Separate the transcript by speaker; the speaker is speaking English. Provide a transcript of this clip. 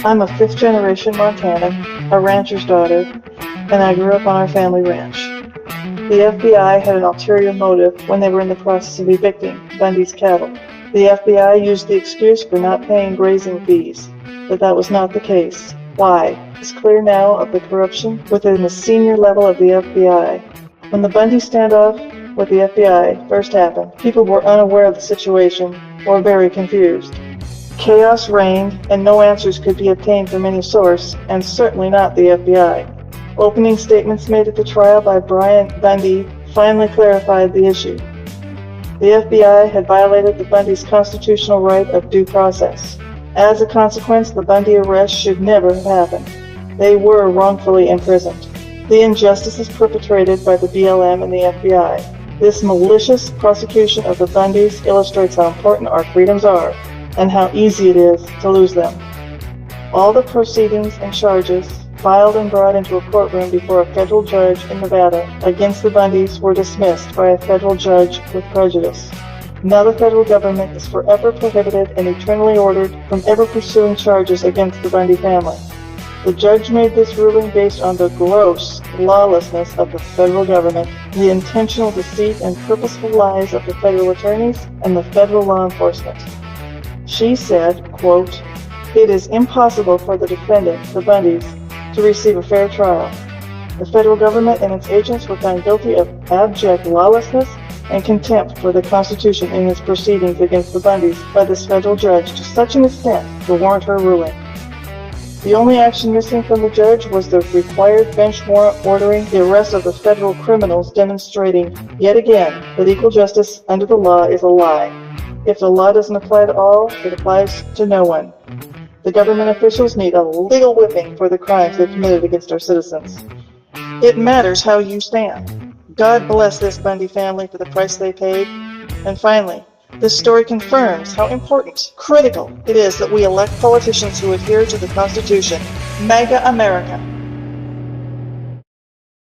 Speaker 1: I'm a fifth-generation Montanan, a rancher's daughter, and I grew up on our family ranch. The FBI had an ulterior motive when they were in the process of evicting Bundy's cattle. The FBI used the excuse for not paying grazing fees, but that was not the case. Why? It's clear now of the corruption within the senior level of the FBI. When the Bundy standoff with the FBI first happened, people were unaware of the situation or very confused. Chaos reigned, and no answers could be obtained from any source, and certainly not the FBI. Opening statements made at the trial by Brian Bundy finally clarified the issue. The FBI had violated the Bundy's constitutional right of due process. As a consequence, the Bundy arrest should never have happened. They were wrongfully imprisoned. The injustices perpetrated by the BLM and the FBI. This malicious prosecution of the Bundys illustrates how important our freedoms are and how easy it is to lose them. All the proceedings and charges filed and brought into a courtroom before a federal judge in Nevada against the Bundys were dismissed by a federal judge with prejudice. Now the federal government is forever prohibited and eternally ordered from ever pursuing charges against the Bundy family. The judge made this ruling based on the gross lawlessness of the federal government, the intentional deceit and purposeful lies of the federal attorneys and the federal law enforcement. She said, quote, "It is impossible for the defendant, the Bundys, to receive a fair trial. The federal government and its agents were found guilty of abject lawlessness and contempt for the Constitution in its proceedings against the Bundys by this federal judge to such an extent to warrant her ruling. The only action missing from the judge was the required bench warrant ordering the arrest of the federal criminals, demonstrating yet again that equal justice under the law is a lie. If the law doesn't apply to all, it applies to no one. The government officials need a legal whipping for the crimes they've committed against our citizens. It matters how you stand. God bless this Bundy family for the price they paid. And finally, this story confirms how important, critical it is that we elect politicians who adhere to the Constitution. MAGA America.